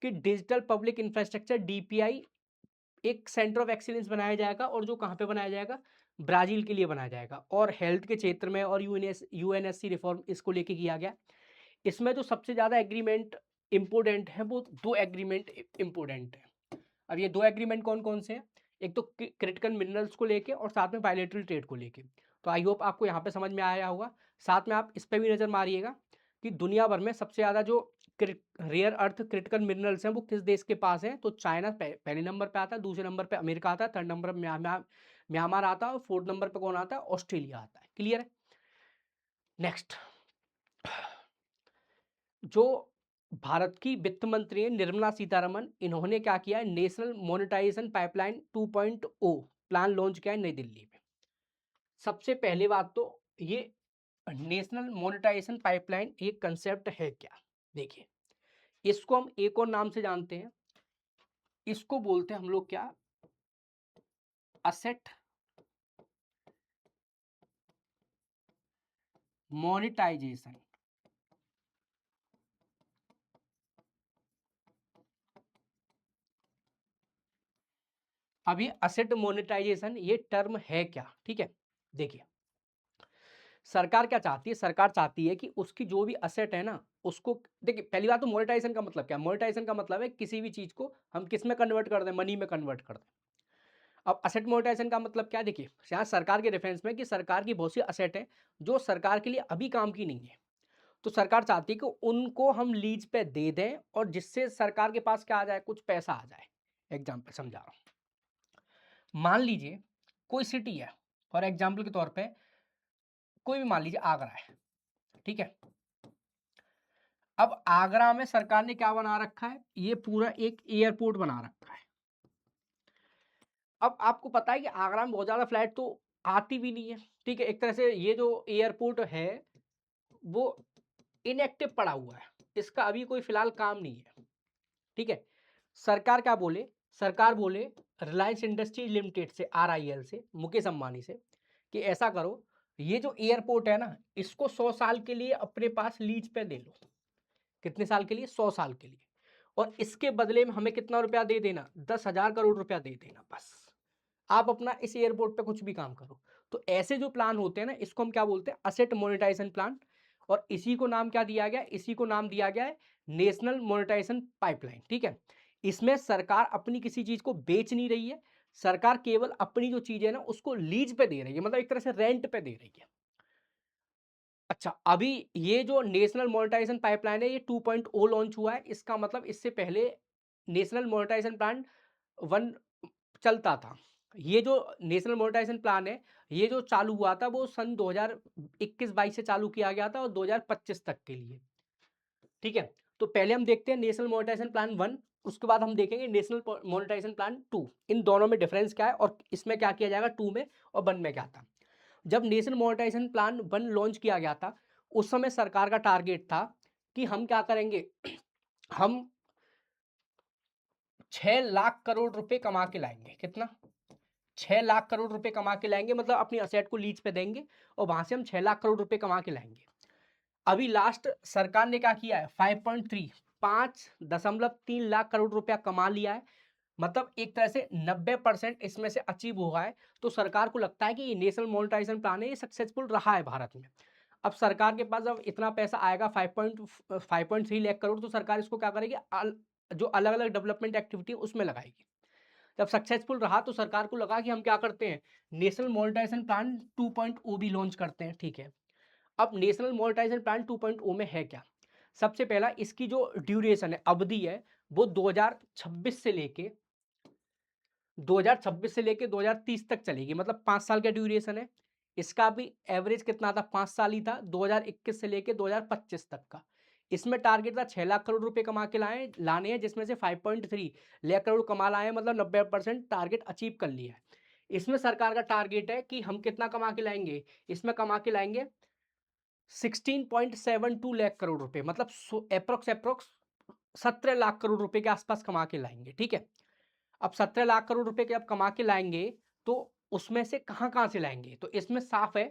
कि डिजिटल पब्लिक इंफ्रास्ट्रक्चर डीपीआई एक सेंटर ऑफ एक्सीलेंस बनाया जाएगा, और जो कहाँ पे बनाया जाएगा? ब्राजील के लिए बनाया जाएगा। और हेल्थ के क्षेत्र में और यूएनएससी रिफॉर्म इसको लेके किया गया। इसमें जो सबसे ज़्यादा एग्रीमेंट इंपोर्टेंट है वो दो एग्रीमेंट इंपोर्टेंट है। अब ये दो एग्रीमेंट कौन कौन से हैं? एक तो क्रिटिकल मिनरल्स को लेके और साथ में बायलेटरल ट्रेड को लेके। तो आई होप आपको यहाँ पे समझ में आया होगा। साथ में आप इस पे भी नज़र मारिएगा कि दुनिया भर में सबसे ज़्यादा जो रेयर अर्थ क्रिटिकल मिनरल्स हैं वो किस देश के पास हैं। तो चाइना पहले नंबर पे आता है, दूसरे नंबर पे अमेरिका आता है, थर्ड नंबर पे म्यांमार आता है, और फोर्थ नंबर पे कौन आता है? ऑस्ट्रेलिया आता है। क्लियर है? नेक्स्ट, जो भारत की वित्त मंत्री है निर्मला सीतारमन, इन्होंने क्या किया है, national monetisation pipeline 2.0 plan launch किया है नई दिल्ली में। सबसे पहले बात तो ये नेशनल मोनेटाइजेशन पाइपलाइन एक कंसेप्ट है क्या? देखिए, इसको हम एक और नाम से जानते हैं, इसको बोलते हैं हम लोग क्या? Asset monetisation. अब ये असेट मोनेटाइजेशन ये टर्म है क्या? ठीक है, देखिए, सरकार क्या चाहती है? सरकार चाहती है कि उसकी जो भी असेट है ना, उसको, देखिए पहली बात तो मोनेटाइजेशन का मतलब क्या है? मोनेटाइजेशन का मतलब है किसी भी चीज को हम किस में कन्वर्ट कर दें? मनी में कन्वर्ट कर दें। अब असेट मोनेटाइजेशन का मतलब क्या है? देखिए, यहाँ सरकार के रेफरेंस में कि सरकार की बहुत सी असेट है, जो सरकार के लिए अभी काम की नहीं है। तो सरकार चाहती है कि उनको हम लीज पे दे दें और जिससे सरकार के पास क्या आ जाए, कुछ पैसा आ जाए। एग्ज़ाम्पल समझा रहा हूँ। मान लीजिए कोई सिटी है, फॉर एग्ज़ाम्पल के तौर पे कोई भी मान लीजिए आगरा है, ठीक है? अब आगरा में सरकार ने क्या बना रखा है? ये पूरा एक एयरपोर्ट बना रखा है। अब आपको पता है कि आगरा में बहुत ज़्यादा फ्लाइट तो आती भी नहीं है, ठीक है? एक तरह से ये जो एयरपोर्ट है, वो इनएक्टिव पड़ा हुआ है। इसका अभी कोई फिलहाल काम नहीं है, ठीक है? सरकार क्या बोले? सरकार बोले रिलायंस इंडस्ट्रीज लिमिटेड से, आरआईएल से, मुकेश अंबानी से कि ऐसा करो, ये जो एयरपोर्ट है ना, इसको 100 साल के लिए अपने पास लीज पे दे लो। कितने साल के लिए? 100 साल के लिए। और इसके बदले में हमें कितना रुपया दे देना? 10,000 करोड़ रुपया दे देना बस। आप अपना इस एयरपोर्ट पे कुछ भी काम करो। तो ऐसे जो प्लान होते हैं ना, इसको हम क्या बोलते हैं? Asset monetisation plan. और इसी को नाम क्या दिया गया है? इसी को नाम दिया गया है नेशनल मोनेटाइजेशन पाइपलाइन, ठीक है? इसमें सरकार अपनी किसी चीज को बेच नहीं रही है, सरकार केवल अपनी जो चीज है ना, उसको लीज पे दे रही है, मतलब एक तरह से रेंट पे दे रही है। अच्छा, अभी ये जो नेशनल मोनेटाइजेशन पाइपलाइन है, ये 2.0 लॉन्च हुआ है। इसका मतलब इससे पहले नेशनल मोनेटाइजेशन प्लान 1 चलता था। ये जो नेशनल मोनेटाइजेशन प्लान है, ये जो चालू हुआ था, वो सन 2021-22 से चालू किया गया था और 2025 तक के लिए, ठीक है? तो पहले हम देखते हैं नेशनल मोनेटाइजेशन प्लान 1, उसके बाद हम देखेंगे नेशनल मोनेटाइजेशन प्लान 2। इन दोनों में डिफरेंस क्या है और इसमें क्या किया जाएगा 2 में और 1 में क्या था? जब नेशनल मोनेटाइजेशन प्लान 1 लॉन्च किया गया था, उस समय सरकार का टारगेट था कि हम क्या करेंगे, हम 6 लाख करोड़ रुपए कमा के लाएँगे। कितना? 6 लाख करोड़ रुपए कमा के लाएँगे, मतलब अपनी असेट को लीज पे देंगे और वहाँ से हम 6 लाख करोड़ रुपए कमा के लाएँगे। अभी लास्ट सरकार ने क्या किया है? 5.3 5.3 लाख करोड़ रुपया कमा लिया है। मतलब एक तरह से 90% इसमें से अचीव हुआ है। तो सरकार को लगता है कि ये नेशनल मोनेटाइजेशन प्लान है, ये सक्सेसफुल रहा है भारत में। अब सरकार के पास जब इतना पैसा आएगा 5.3 लाख करोड़, तो सरकार इसको क्या करेगी? जो अलग-अलग डेवलपमेंट एक्टिविटी है उसमें लगाएगी। जब सक्सेसफुल रहा तो सरकार को लगा कि हम क्या करते हैं, नेशनल मोनेटाइजेशन प्लान 2.0 भी लॉन्च करते हैं, ठीक है? अब नेशनल मोनेटाइजेशन प्लान 2.0 में है क्या? सबसे पहला, इसकी जो ड्यूरेशन है, अवधि है, वो 2026 से लेके 2030 तक चलेगी, मतलब 5 साल का ड्यूरेशन है। इसका भी एवरेज कितना था? 5 साल ही था, 2021 से लेके 2025 तक का। इसमें टारगेट था 6 लाख करोड़ रुपए कमा के लाने हैं, जिसमें से 5.3 लाख करोड़ कमा लाए हैं, मतलब 90% टारगेट अचीव कर लिया है। इसमें सरकार का टारगेट है कि हम कितना कमा के लाएँगे? इसमें कमा के लाएँगे 16.72 लाख करोड़ रुपए, मतलब एप्रॉक्स 17 लाख करोड़ रुपए के आसपास कमा के लाएँगे, ठीक है? अब 17 लाख करोड़ रुपए के अब कमा के लाएँगे, तो उसमें से कहाँ-कहाँ से लाएँगे? तो इसमें साफ है,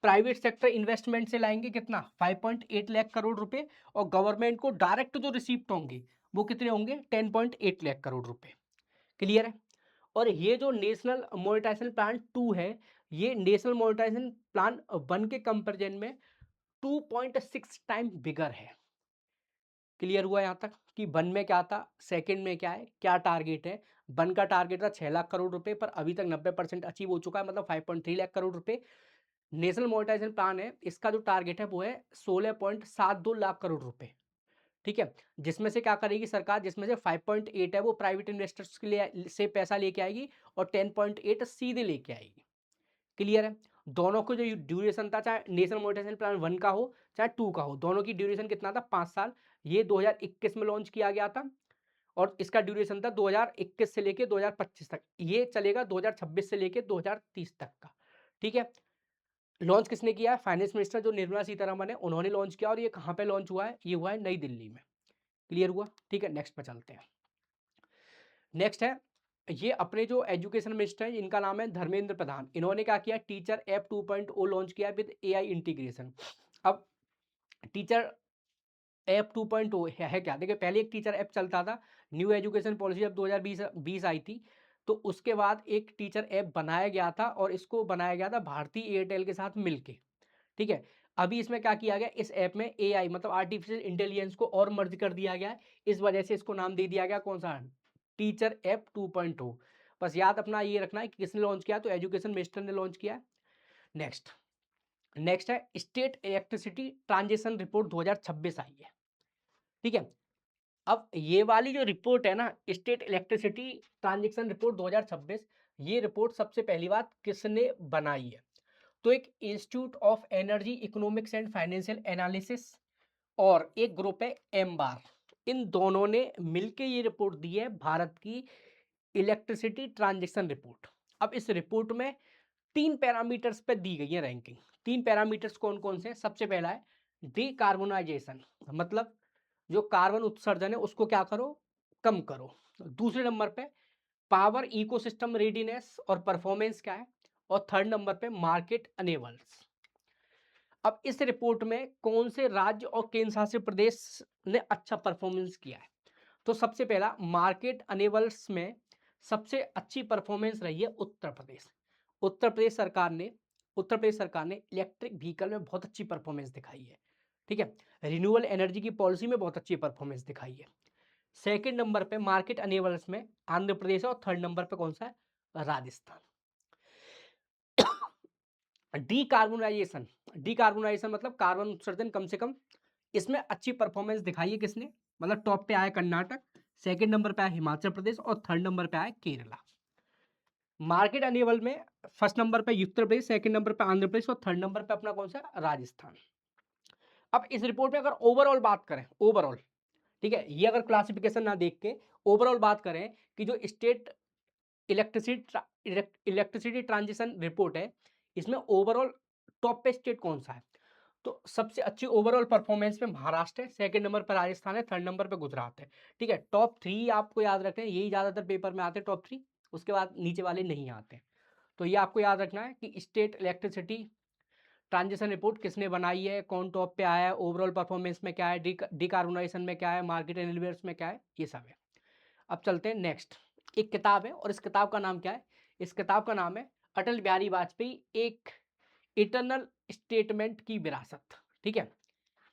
प्राइवेट सेक्टर इन्वेस्टमेंट से लाएँगे कितना? 5.8 लाख करोड़ रुपए और गवर्नमेंट को डायरेक्ट जो रिसीप्ट होंगे, वो कितने होंगे? 10.8 लाख करोड़ रुपए। क्लियर है? और ये जो नेशनल मोनेटाइजेशन प्लान 2 है, ये नेशनल मोनेटाइजेशन प्लान 1 के कंपैरिजन में 2.6 टाइम बिगर है। क्लियर हुआ यहाँ तक कि 1 में क्या था, सेकंड में क्या है, क्या टारगेट है? 1 का टारगेट था 6 लाख करोड़ रुपए, पर अभी तक 90% अचीव हो चुका है, मतलब 5.3 लाख करोड़ रुपए। नेशनल मोनेटाइजेशन प्लान है, इसका जो टारगेट है वो है 16.72 लाख करोड़ रुपए, ठीक है? जिसमें से क्या करेगी सरकार, जिसमें से 5.8 है वो प्राइवेट इन्वेस्टर्स के लिए से पैसा लेके आएगी और 10.8 सीधे लेके आएगी। क्लियर है? दोनों को जो ड्यूरेशन था, चाहे नेशनल मोनेटाइजेशन प्लान 1 का हो, चाहे 2 का हो, दोनों की ड्यूरेशन कितना था? 5 साल। ये 2021 में लॉन्च किया गया था और इसका ड्यूरेशन था 2021 से लेके 2025 तक। ये चलेगा 2026 से लेके 2030 तक का, ठीक है? लॉन्च किसने किया है? फाइनेंस मिनिस्टर जो निर्मला सीतारमण है, उन्होंने लॉन्च किया और ये कहाँ पे लॉन्च हुआ है? ये हुआ है नई दिल्ली में। क्लियर हुआ? ठीक है, नेक्स्ट पे चलते हैं। नेक्स्ट है, ये अपने जो एजुकेशन मिनिस्टर हैं, इनका नाम है धर्मेंद्र प्रधान। इन्होंने क्या किया? टीचर ऐप 2.0 लॉन्च किया विद एआई इंटीग्रेशन। अब टीचर ऐप 2.0 है क्या? देखिए, पहले एक टीचर ऐप चलता था, न्यू एजुकेशन पॉलिसी जब 2020 आई थी, तो उसके बाद एक टीचर ऐप बनाया गया था और इसको बनाया गया था भारती एयरटेल के साथ मिलके, ठीक है? अभी इसमें क्या किया गया? इस ऐप में एआई मतलब आर्टिफिशियल इंटेलिजेंस को और मर्ज कर दिया गया है। इस वजह से इसको नाम दे दिया गया कौन-सा? Teacher app 2.0। बस याद अपना ये रखना है कि किसने लॉन्च किया, तो एजुकेशन मिनिस्टर ने लॉन्च किया है। नेक्स्ट नेक्स्ट है स्टेट इलेक्ट्रिसिटी ट्रांजिशन रिपोर्ट 2026 आई है, ठीक है। अब ये वाली जो रिपोर्ट है ना, स्टेट इलेक्ट्रिसिटी ट्रांजेक्शन रिपोर्ट 2026, ये रिपोर्ट सबसे पहली बात किसने बनाई है, तो एक institute of energy economics and financial analysis और एक ग्रुप है एम्बार, इन दोनों ने मिलके ये रिपोर्ट दी है, भारत की इलेक्ट्रिसिटी ट्रांजेक्शन रिपोर्ट। अब इस रिपोर्ट में 3 पैरामीटर्स पे दी गई है रैंकिंग। 3 पैरामीटर्स कौन-कौन से हैं? सबसे पहला है डिकार्बोनाइजेशन, मतलब जो कार्बन उत्सर्जन है उसको क्या करो, कम करो। दूसरे नंबर पे पावर इकोसिस्टम रेडीनेस और परफॉर्मेंस क्या है, और थर्ड नंबर पे मार्केट अनेबल्स। अब इस रिपोर्ट में कौन से राज्य और केंद्र शासित प्रदेश ने अच्छा परफॉर्मेंस किया है, तो सबसे पहला मार्केट अनेबल्स में सबसे अच्छी परफॉर्मेंस रही है उत्तर प्रदेश। उत्तर प्रदेश सरकार ने उत्तर प्रदेश सरकार ने इलेक्ट्रिक व्हीकल में बहुत अच्छी परफॉर्मेंस दिखाई है, ठीक है। रिन्यूएबल एनर्जी की पॉलिसी में बहुत अच्छी परफॉर्मेंस दिखाई है। सेकंड नंबर पे मार्केट अनेबल्स में आंध्र प्रदेश है, और थर्ड नंबर पे कौन सा है, राजस्थान। डीकार्बोनाइजेशन, डीकार्बोनाइजेशन मतलब कार्बन उत्सर्जन कम से कम, इसमें अच्छी परफॉर्मेंस दिखाई है किसने, मतलब टॉप पे आया कर्नाटक, सेकंड नंबर पे आया हिमाचल प्रदेश, और थर्ड नंबर पे आया केरला। मार्केट अनेबल में फर्स्ट नंबर पे उत्तर प्रदेश, सेकंड नंबर पे आंध्र प्रदेश, और थर्ड नंबर पे अपना कौन सा, राजस्थान। अब इस रिपोर्ट में अगर ओवरऑल बात करें, ओवरऑल, ठीक है, ये अगर क्लासिफिकेशन ना देख के ओवरऑल बात करें कि जो स्टेट इलेक्ट्रिसिटी ट्रांजिशन रिपोर्ट है, इसमें ओवरऑल टॉप पे स्टेट कौन सा है, तो सबसे अच्छी ओवरऑल परफॉर्मेंस में महाराष्ट्र है, सेकंड नंबर पर राजस्थान है, थर्ड नंबर पे गुजरात है, ठीक है। टॉप 3 आपको याद रखना है, यही ज्यादातर पेपर में आते हैं टॉप 3, उसके बाद नीचे वाले नहीं आते। तो ये आपको याद रखना है कि स्टेट इलेक्ट्रिसिटी ट्रांजिशन रिपोर्ट किसने बनाई है, कौन टॉप पे आया है, ओवरऑल परफॉर्मेंस में क्या है, डिकार्बोनाइजेशन में क्या है, मार्केट एनालिसिस में क्या है, ये सब है। अब चलते हैं नेक्स्ट, एक किताब है और इस किताब का नाम क्या है, इस किताब का नाम है अटल बिहारी वाजपेयी एक इटरनल स्टेटमेंट की विरासत, ठीक है।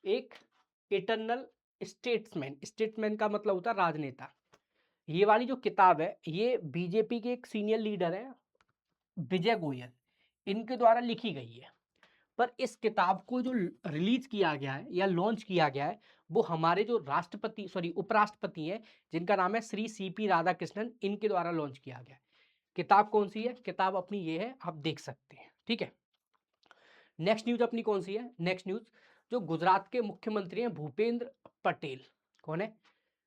एक इटरनल स्टेट्समैन, स्टेट्समैन का मतलब होता है राजनेता। ये वाली जो किताब है ये बीजेपी के एक सीनियर लीडर है विजय गोयल, इनके द्वारा लिखी गई है। पर इस किताब को जो रिलीज किया गया है या लॉन्च किया गया है, वो हमारे जो राष्ट्रपति सॉरी उपराष्ट्रपति हैं, जिनका नाम है श्री सीपी राधाकृष्णन, इनके द्वारा लॉन्च किया गया है। किताब कौन सी है, किताब अपनी ये है, आप देख सकते हैं, ठीक है। नेक्स्ट न्यूज अपनी कौन सी है, नेक्स्ट न्यूज जो गुजरात के मुख्यमंत्री हैं भूपेंद्र पटेल, कौन है,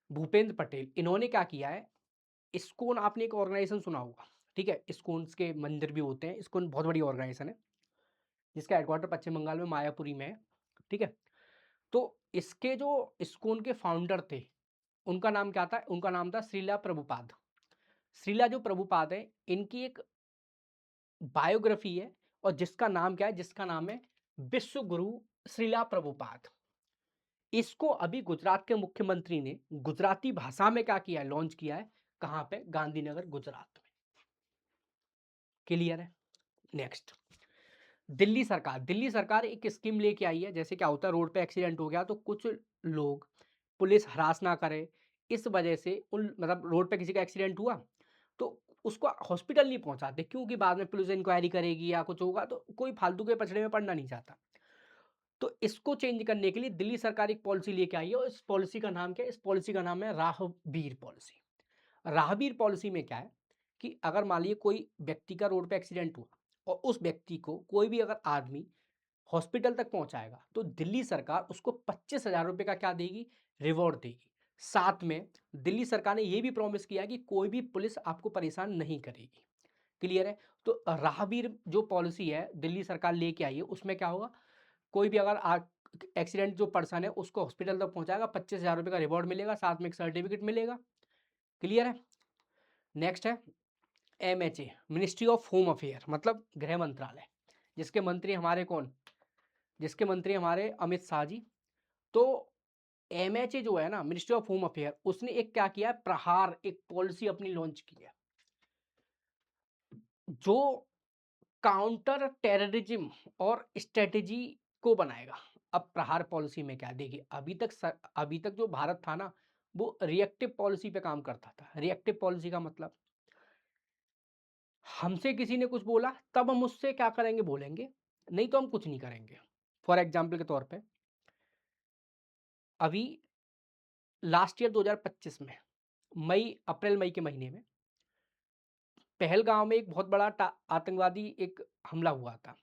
भूपेंद्र पटेल, इन्होंने क्या किया है, इस्कॉन, आपने एक ऑर्गेनाइजेशन सुना होगा, ठीक है, इस्कॉन के मंदिर भी होते हैं, इस्कॉन बहुत बड़ी ऑर्गेनाइजेशन है जिसका हेडक्वार्टर पश्चिम बंगाल में मायापुरी में है, ठीक है। तो इसके जो इस्कॉन के फाउंडर थे, उनका नाम क्या था, उनका नाम था श्रीला प्रभुपाद। श्रीला जो प्रभुपाद है, इनकी एक बायोग्राफी है, और जिसका नाम क्या है, जिसका नाम है विश्व गुरु श्रीला प्रभुपाद। इसको अभी गुजरात के मुख्यमंत्री ने गुजराती भाषा में क्या किया है, लॉन्च किया है, कहां पे, गांधीनगर गुजरात में। क्लियर है। नेक्स्ट, दिल्ली सरकार एक स्कीम लेके आई है, जैसे क्या होता है रोड पे एक्सीडेंट हो गया तो कुछ लोग पुलिस हरास ना करे, इस वजह से उन मतलब रोड पे किसी का एक्सीडेंट हुआ तो उसको हॉस्पिटल नहीं पहुंचाते, क्योंकि बाद में पुलिस इंक्वायरी करेगी या कुछ होगा, तो कोई फालतू के पचड़े में पड़ना नहीं चाहता। तो इसको चेंज करने के लिए दिल्ली सरकार एक पॉलिसी लेके आई है, और इस पॉलिसी का नाम क्या है, इस पॉलिसी का नाम है राहबीर पॉलिसी। राहबीर पॉलिसी में क्या है कि अगर मान लीजिए कोई व्यक्ति का रोड पे एक्सीडेंट हुआ, और उस व्यक्ति को कोई भी अगर आदमी हॉस्पिटल तक पहुंचाएगा, तो दिल्ली सरकार उसको 25,000 रुपये का क्या देगी, रिवॉर्ड देगी। साथ में दिल्ली सरकार ने यह भी प्रॉमिस किया कि कोई भी पुलिस आपको परेशान नहीं करेगी। क्लियर है। तो राहबीर जो पॉलिसी है दिल्ली सरकार लेके आई है, उसमें क्या होगा, कोई भी अगर एक्सीडेंट जो पर्सन है उसको हॉस्पिटल तक पहुंचाएगा, 25,000 रुपये का रिवॉर्ड मिलेगा, साथ में एक सर्टिफिकेट मिलेगा। क्लियर है। नेक्स्ट है MHA, ministry of home affair, मतलब गृह मंत्रालय, जिसके मंत्री हमारे कौन, जिसके मंत्री हमारे अमित शाह जी। तो MHA जो है ना, मिनिस्ट्री ऑफ होम अफेयर, उसने एक क्या किया है, प्रहार एक पॉलिसी अपनी लॉन्च की है, जो काउंटर टेररिज्म और स्ट्रेटेजी को बनाएगा। अब प्रहार पॉलिसी में क्या, देखिए अभी तक जो भारत था ना, वो रिएक्टिव पॉलिसी पे काम करता था। रिएक्टिव पॉलिसी का मतलब हमसे किसी ने कुछ बोला तब हम उससे क्या करेंगे, बोलेंगे, नहीं तो हम कुछ नहीं करेंगे। फॉर एग्जाम्पल के तौर पे अभी लास्ट ईयर 2025 में अप्रैल मई के महीने में पहलगांव में एक बहुत बड़ा आतंकवादी एक हमला हुआ था।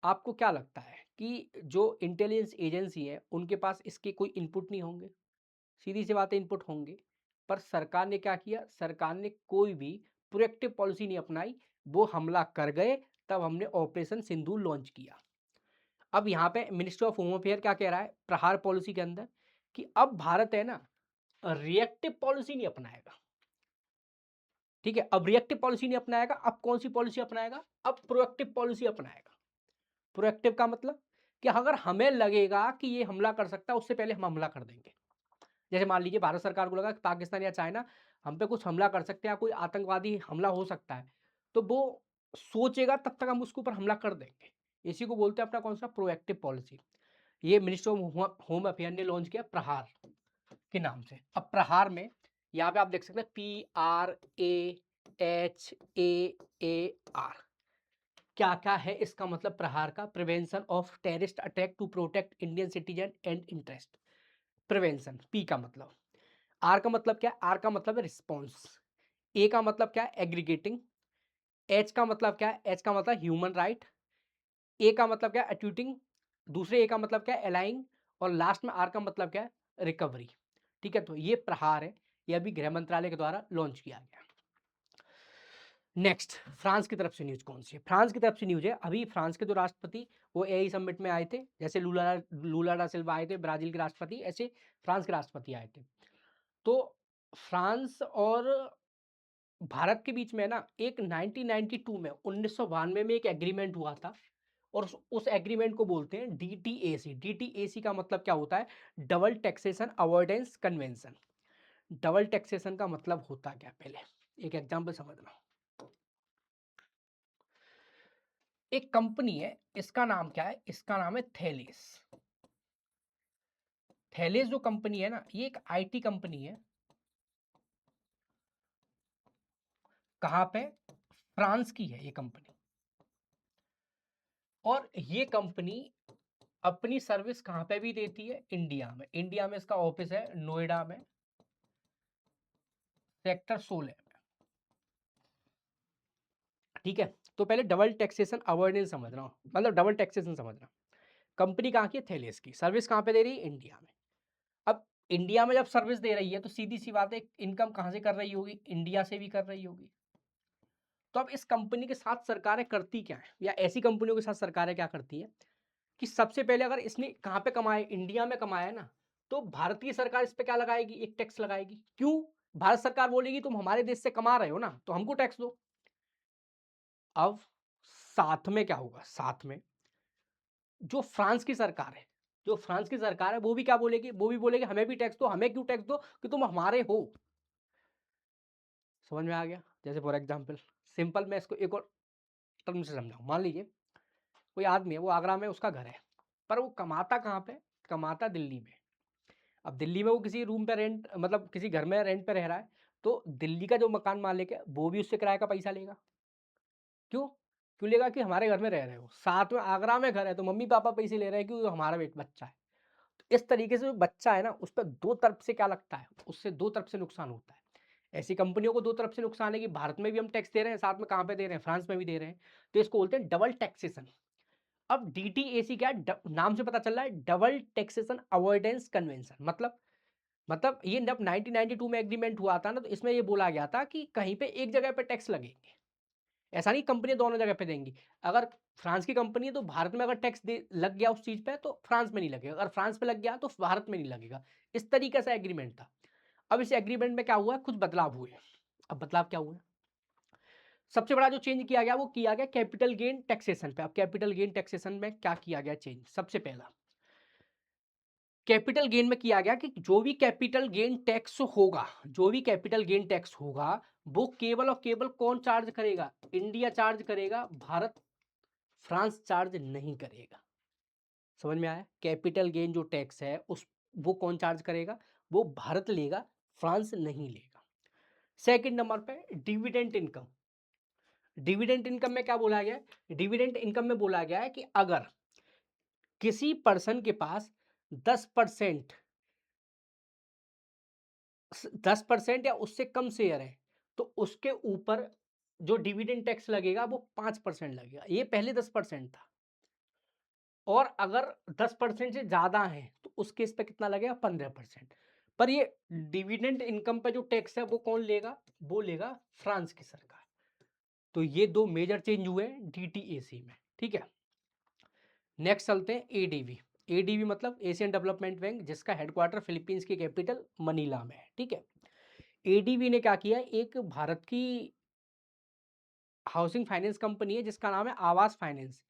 आपको क्या लगता है कि जो इंटेलिजेंस एजेंसी है उनके पास इसके कोई इनपुट नहीं होंगे? सीधी सी बात है, इनपुट होंगे। पर सरकार ने क्या किया, सरकार ने कोई भी प्रोएक्टिव पॉलिसी नहीं अपनाई। वो हमला कर गए, तब हमने ऑपरेशन सिंदूर लॉन्च किया। अब यहाँ पे मिनिस्ट्री ऑफ होम अफेयर क्या कह रहा है प्रहार पॉलिसी के अंदर, कि अब भारत है ना रिएक्टिव पॉलिसी नहीं अपनाएगा। ठीक है, अब रिएक्टिव पॉलिसी नहीं अपनाएगा, अब कौन सी पॉलिसी अपनाएगा, अब प्रोएक्टिव पॉलिसी अपनाएगा। प्रोएक्टिव का मतलब कि अगर हमें लगेगा कि ये हमला कर सकता है, उससे पहले हम हमला कर देंगे। जैसे मान लीजिए भारत सरकार को लगा कि पाकिस्तान या चाइना हम पे कुछ हमला कर सकते हैं या कोई आतंकवादी हमला हो सकता है, तो वो सोचेगा तब तक हम उसके ऊपर हमला कर देंगे। इसी को बोलते हैं अपना कौन सा प्रोएक्टिव पॉलिसी। ये मिनिस्टर ऑफ होम अफेयर ने लॉन्च किया प्रहार के नाम से। अब प्रहार में यहाँ पे आप देख सकते हैं PRAHAAR, क्या क्या है इसका मतलब प्रहार का, prevention of terrorist attack to protect Indian citizen and interest. Prevention P का मतलब, आर का मतलब क्या है, आर का मतलब है रिस्पॉन्स, ए का मतलब क्या है एग्रीगेटिंग, एच का मतलब क्या है, एच का मतलब ह्यूमन राइट, ए का मतलब क्या है अट्यूटिंग, दूसरे ए का मतलब क्या है अलाइंग, और लास्ट में आर का मतलब क्या है रिकवरी। ठीक है, तो ये प्रहार है, ये अभी गृह मंत्रालय के द्वारा लॉन्च किया गया। नेक्स्ट, फ्रांस की तरफ से न्यूज कौन सी है? फ्रांस की तरफ से न्यूज है, अभी फ्रांस के जो राष्ट्रपति वो एआई समिट में आए थे, जैसे लूला डा सिल्वा आए थे ब्राजील के राष्ट्रपति, ऐसे फ्रांस के राष्ट्रपति आए थे। तो फ्रांस और भारत के बीच में ना एक 1992 में 1992 में एक एग्रीमेंट हुआ था, और उस एग्रीमेंट को बोलते हैं डीटीएसी। डीटीएसी का मतलब क्या होता है, double taxation avoidance convention. Double taxation का मतलब होता क्या, पहले एक एग्जांपल समझना। एक कंपनी है, इसका नाम क्या है, इसका नाम है थेलिस। थेलिस जो कंपनी है ना, ये एक आईटी कंपनी है। कहां पे, फ्रांस की है ये कंपनी। और ये कंपनी अपनी सर्विस कहां पे भी देती है, इंडिया में। इंडिया में इसका ऑफिस है नोएडा में, सेक्टर 16 में। ठीक है, तो पहले डबल टैक्सेशन अवॉइडेंस समझना, मतलब डबल टैक्सेशन समझना। कंपनी कहाँ की है, थेलिस की, सर्विस कहाँ पे दे रही है, इंडिया में। अब इंडिया में जब सर्विस दे रही है तो सीधी सी बात है, इनकम कहाँ से कर रही होगी, इंडिया से भी कर रही होगी। तो अब इस कंपनी के साथ सरकारें करती क्या है, या ऐसी कंपनियों के साथ सरकारें क्या करती है, कि सबसे पहले अगर इसने कहाँ पे कमाए, इंडिया में कमाया है ना, तो भारत की सरकार इस पे क्या लगाएगी, एक टैक्स लगाएगी। क्यों, भारत सरकार बोलेगी तुम हमारे देश से कमा रहे हो ना, तो हमको टैक्स दो। अब साथ में क्या होगा, साथ में जो फ्रांस की सरकार है, जो फ्रांस की सरकार है वो भी क्या बोलेगी, वो भी बोलेगी हमें भी टैक्स दो। हमें क्यों टैक्स दो, कि तुम हमारे हो। समझ में आ गया? जैसे फॉर एग्जांपल सिंपल मैं इसको एक और टर्म से समझाऊं। मान लीजिए कोई आदमी है, वो आगरा में उसका घर है, पर वो कमाता कहाँ पे, कमाता दिल्ली में। अब दिल्ली में वो किसी रूम पे रेंट, मतलब किसी घर में रेंट पे रह रहा है, तो दिल्ली का जो मकान मालिक है वो भी उससे किराए का पैसा लेगा। क्यों, क्यों लेगा, कि हमारे घर में रह रहे हो, साथ में आगरा में घर है, तो मम्मी पापा पैसे ले रहे हैं, क्योंकि हमारा बच्चा है। इस तरीके से जो बच्चा है ना, उस पर दो तरफ से क्या लगता है, उससे दो तरफ से नुकसान होता है। ऐसी कंपनियों को दो तरफ से नुकसान है कि भारत में भी हम टैक्स दे रहे हैं, साथ में कहाँ पे दे रहे हैं, फ्रांस में भी दे रहे हैं। तो इसको बोलते हैं डबल टैक्सेशन। अब डीटीएसी क्या है, नाम से पता चल रहा है डबल टैक्सेशन अवॉइडेंस कन्वेंशन। मतलब ये जब 1992 में एग्रीमेंट हुआ था ना, तो इसमें ये बोला गया था कि कहीं पे एक जगह पे टैक्स लगेंगे। ऐसा नहीं कंपनी दोनों जगह पे देंगी। अगर फ्रांस की कंपनी है तो भारत में अगर टैक्स दे लग गया उस चीज पे, तो फ्रांस में नहीं लगेगा, अगर फ्रांस पे लग गया तो भारत में नहीं लगेगा। इस तरीके से एग्रीमेंट था। अब इस एग्रीमेंट में क्या हुआ, कुछ बदलाव हुए। अब बदलाव क्या हुआ, सबसे बड़ा जो चेंज किया गया वो किया गया कैपिटल गेन टैक्सेशन पे। अब कैपिटल गेन टैक्सेशन में क्या किया गया चेंज, सबसे पहला कैपिटल गेन में किया गया कि जो भी कैपिटल गेन टैक्स होगा, जो भी कैपिटल गेन टैक्स होगा, वो केवल और केवल कौन चार्ज करेगा, इंडिया चार्ज करेगा, भारत फ्रांस चार्ज नहीं करेगा। समझ में आया? कैपिटल गेन जो टैक्स है उस वो कौन चार्ज करेगा, वो भारत लेगा, फ्रांस नहीं लेगा। सेकंड नंबर पे डिविडेंड इनकम। डिविडेंड इनकम में क्या बोला गया है? डिविडेंड इनकम में बोला गया है कि अगर किसी पर्सन के पास 10% 10% या उससे कम शेयर है, तो उसके ऊपर जो डिविडेंड टैक्स लगेगा वो 5% लगेगा। ये पहले 10% था, और अगर 10% से ज़्यादा है तो उस केस पे कितना लगेगा? 15%। पर ये डिविडेंड इनकम पे जो टैक्स है वो कौन लेगा? वो लेगा फ्रांस की सरकार। तो ये दो मेजर चेंज हुए हैं डीटीएसी में, ठीक है। नेक्स्ट चलते हैं एडीबी। एडीबी मतलब एशियन डेवलपमेंट बैंक, जिसका हेडक्वार्टर फिलीपींस की कैपिटल मनीला में है, ठीक है। एडीबी ने क्या किया? एक भारत की हाउसिंग फाइनेंस कंपनी है जिसका नाम है आवास फाइनेंस,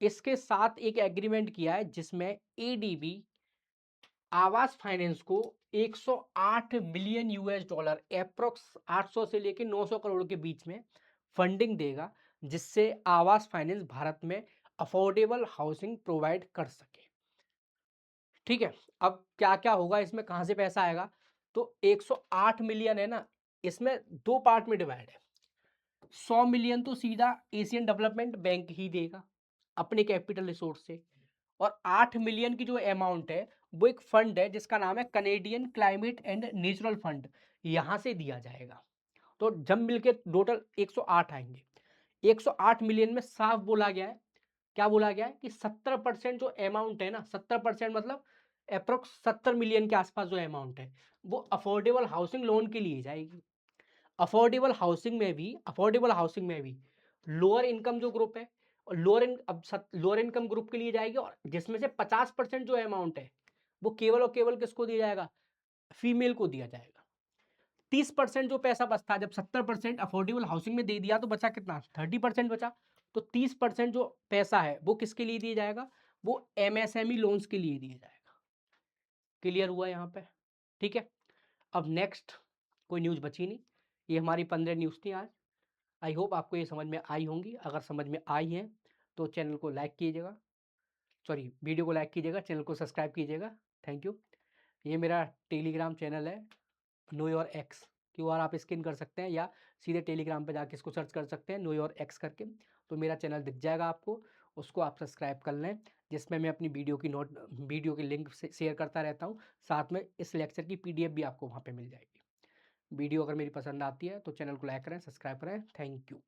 इसके साथ एक एग्रीमेंट किया है जिसमें एडीबी आवास फाइनेंस को 108 मिलियन यूएस डॉलर एप्रोक्स 800 से लेकर 900 करोड़ के बीच में फंडिंग देगा, जिससे आवास फाइनेंस भारत में अफोर्डेबल हाउसिंग प्रोवाइड कर सके, ठीक है। अब क्या क्या होगा इसमें, कहाँ से पैसा आएगा? तो 108 मिलियन है ना, इसमें दो पार्ट में डिवाइड है। 100 मिलियन तो सीधा एशियन डेवलपमेंट बैंक ही देगा अपने कैपिटल रिसोर्स से, और 8 मिलियन की जो अमाउंट है वो एक फंड है जिसका नाम है Canadian climate and natural fund, यहाँ से दिया जाएगा। तो जब मिलके टोटल 108 आएंगे। 108 मिलियन में साफ बोला गया है, क्या बोला गया है कि 70% जो अमाउंट है ना, 70% मतलब अप्रोक्स 70 मिलियन के आसपास जो अमाउंट है वो अफोर्डेबल हाउसिंग लोन के लिए जाएगी। अफोर्डेबल हाउसिंग में भी लोअर इनकम जो ग्रुप है, और लोअर इनकम ग्रुप के लिए जाएगी, और जिसमें से 50% जो अमाउंट है वो केवल और केवल किसको दिया जाएगा? फीमेल को दिया जाएगा। 30% जो पैसा बचता है, जब 70% अफोर्डेबल हाउसिंग में दे दिया तो बचा कितना? 30% बचा। तो 30% जो पैसा है वो किसके लिए दिया जाएगा? वो एमएसएमई लोन्स के लिए दिया जाएगा। क्लियर हुआ यहाँ पे, ठीक है। अब नेक्स्ट कोई न्यूज़ बची नहीं, ये हमारी 15 न्यूज़ थी आज। आई होप आपको ये समझ में आई होंगी। अगर समझ में आई है तो चैनल को लाइक कीजिएगा, सॉरी वीडियो को लाइक कीजिएगा, चैनल को सब्सक्राइब कीजिएगा। Thank you. ये मेरा टेलीग्राम चैनल है, नो योर एक्स। क्यूआर आप स्कैन कर सकते हैं या सीधे टेलीग्राम पे जाके इसको सर्च कर सकते हैं, नो योर एक्स करके, तो मेरा चैनल दिख जाएगा आपको। उसको आप सब्सक्राइब कर लें, जिसमें मैं अपनी वीडियो की लिंक शेयर करता रहता हूँ। साथ में इस लेक्चर की पीडीएफ भी आपको वहाँ पे मिल जाएगी। वीडियो अगर मेरी पसंद आती है तो चैनल को लाइक करें, सब्सक्राइब करें। Thank you.